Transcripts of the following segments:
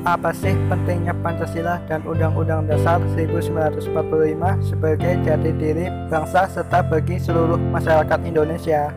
Apa sih pentingnya Pancasila dan Undang-Undang Dasar 1945 sebagai jati diri bangsa serta bagi seluruh masyarakat Indonesia?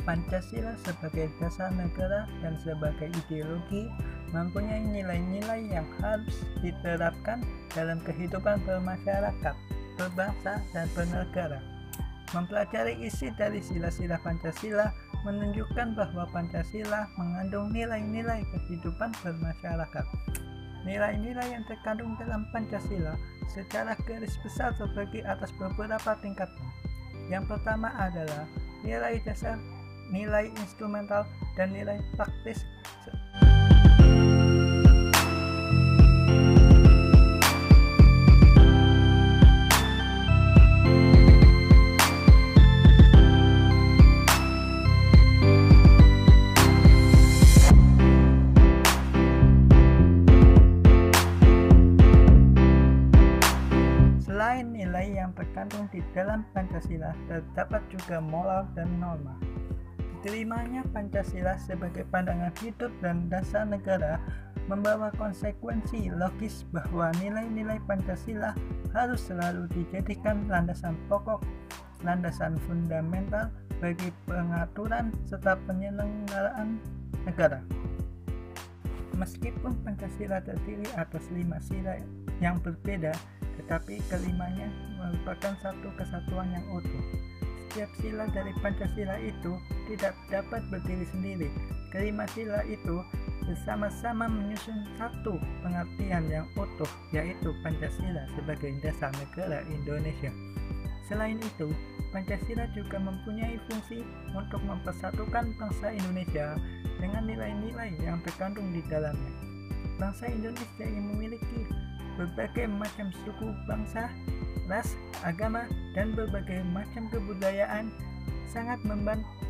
Pancasila sebagai dasar negara dan sebagai ideologi mempunyai nilai-nilai yang harus diterapkan dalam kehidupan bermasyarakat, berbangsa, dan bernegara. Mempelajari isi dari sila-sila Pancasila menunjukkan bahwa Pancasila mengandung nilai-nilai kehidupan bermasyarakat. Nilai-nilai yang terkandung dalam Pancasila secara garis besar terbagi atas beberapa tingkatan. Yang pertama adalah nilai dasar, nilai instrumental, dan nilai praktis. Selain nilai yang terkandung di dalam Pancasila, terdapat juga moral dan norma. Diterimanya Pancasila sebagai pandangan hidup dan dasar negara membawa konsekuensi logis bahwa nilai-nilai Pancasila harus selalu dijadikan landasan pokok, landasan fundamental bagi pengaturan serta penyelenggaraan negara. Meskipun Pancasila terdiri atas 5 sila yang berbeda, tetapi kelimanya merupakan satu kesatuan yang utuh. Setiap sila dari Pancasila itu tidak dapat berdiri sendiri. Kelima sila itu bersama-sama menyusun satu pengertian yang utuh, yaitu Pancasila sebagai dasar negara Indonesia. Selain itu, Pancasila juga mempunyai fungsi untuk mempersatukan bangsa Indonesia dengan nilai-nilai yang terkandung di dalamnya. Bangsa Indonesia yang memiliki berbagai macam suku bangsa, ras, agama, dan berbagai macam kebudayaan sangat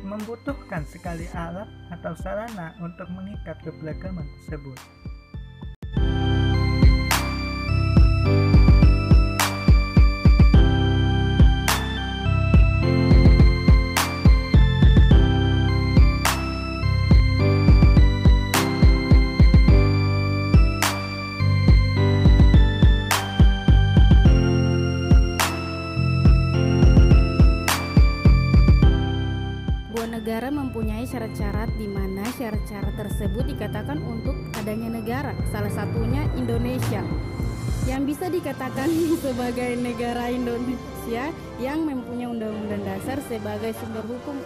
membutuhkan sekali alat atau sarana untuk mengikat keberagaman tersebut. Negara mempunyai syarat-syarat di mana syarat-syarat tersebut dikatakan untuk adanya negara, salah satunya Indonesia, yang bisa dikatakan sebagai negara Indonesia yang mempunyai undang-undang dasar sebagai sumber hukum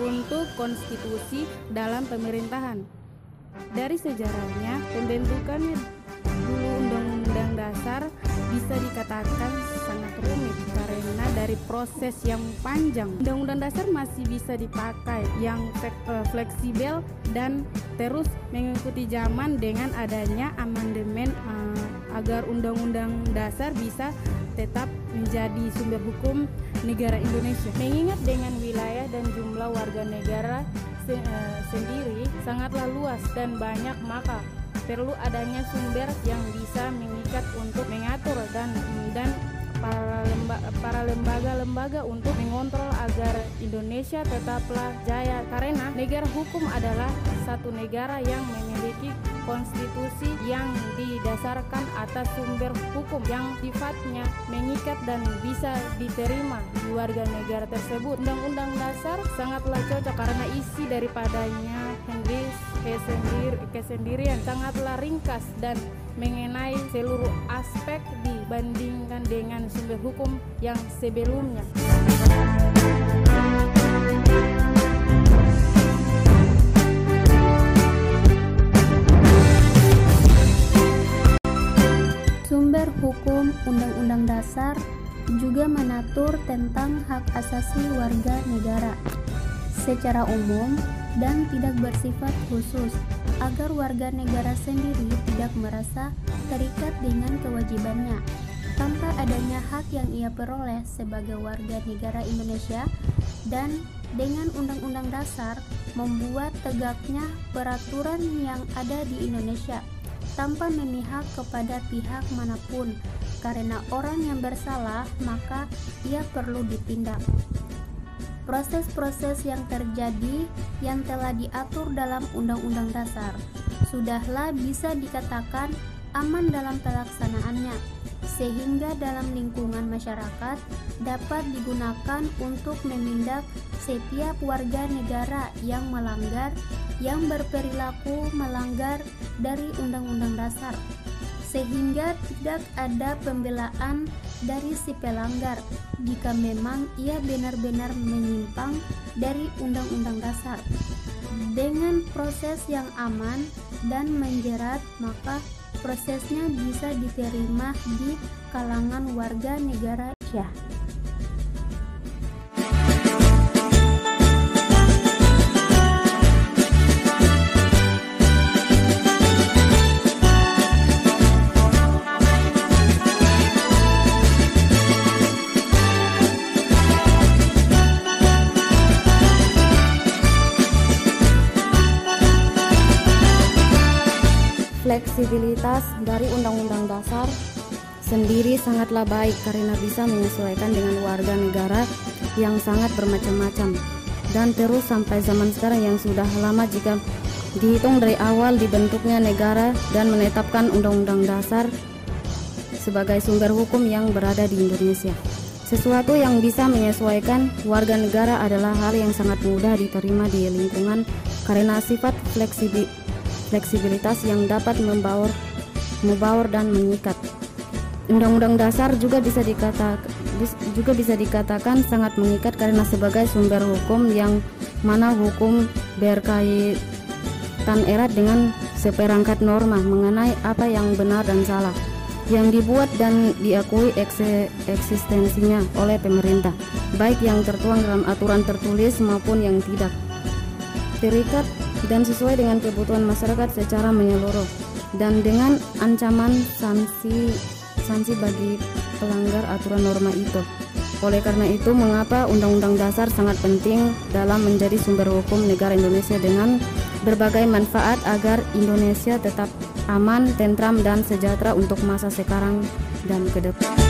untuk konstitusi dalam pemerintahan. Dari sejarahnya, pembentukan dulu undang-undang dasar bisa dikatakan sangat rumit karena dari dari proses yang panjang. Undang-undang dasar masih bisa dipakai yang fleksibel dan terus mengikuti zaman dengan adanya amandemen agar undang-undang dasar bisa tetap menjadi sumber hukum negara Indonesia. Mengingat dengan wilayah dan jumlah warga negara sendiri sangatlah luas dan banyak, maka perlu adanya sumber yang bisa mengikat untuk mengatur dan para lembaga-lembaga untuk mengontrol agar Indonesia tetaplah jaya, karena negara hukum adalah satu negara yang memiliki konstitusi yang didasarkan atas sumber hukum yang sifatnya mengikat dan bisa diterima di warga negara tersebut. Undang-undang dasar sangatlah cocok karena isi daripadanya kesendirian sangatlah ringkas dan mengenai seluruh aspek dibandingkan dengan sumber hukum yang sebelumnya. Sumber hukum Undang-Undang Dasar juga mengatur tentang hak asasi warga negara secara umum dan tidak bersifat khusus, agar warga negara sendiri tidak merasa terikat dengan kewajibannya tanpa adanya hak yang ia peroleh sebagai warga negara Indonesia, dan dengan Undang-Undang Dasar membuat tegaknya peraturan yang ada di Indonesia tanpa memihak kepada pihak manapun, karena orang yang bersalah maka ia perlu ditindak. Proses-proses yang terjadi yang telah diatur dalam Undang-Undang Dasar sudahlah bisa dikatakan aman dalam pelaksanaannya, sehingga dalam lingkungan masyarakat dapat digunakan untuk menindak setiap warga negara yang berperilaku melanggar dari Undang-Undang Dasar, sehingga tidak ada pembelaan dari si pelanggar jika memang ia benar-benar menyimpang dari Undang-Undang Dasar. Dengan proses yang aman dan menjerat, maka prosesnya bisa diterima di kalangan warga negara Indonesia. Fleksibilitas dari Undang-Undang Dasar sendiri sangatlah baik karena bisa menyesuaikan dengan warga negara yang sangat bermacam-macam, dan terus sampai zaman sekarang yang sudah lama jika dihitung dari awal dibentuknya negara dan menetapkan Undang-Undang Dasar sebagai sumber hukum yang berada di Indonesia. Sesuatu yang bisa menyesuaikan warga negara adalah hal yang sangat mudah diterima di lingkungan karena sifat fleksibilitas yang dapat membaur dan mengikat. Undang-undang dasar juga bisa dikatakan sangat mengikat karena sebagai sumber hukum yang mana hukum berkaitan erat dengan seperangkat norma mengenai apa yang benar dan salah yang dibuat dan diakui eksistensinya oleh pemerintah, baik yang tertuang dalam aturan tertulis maupun yang tidak, terikat dan sesuai dengan kebutuhan masyarakat secara menyeluruh, dan dengan ancaman sanksi bagi pelanggar aturan norma itu. Oleh karena itu, mengapa Undang-Undang Dasar sangat penting dalam menjadi sumber hukum negara Indonesia dengan berbagai manfaat agar Indonesia tetap aman, tentram, dan sejahtera untuk masa sekarang dan ke depan.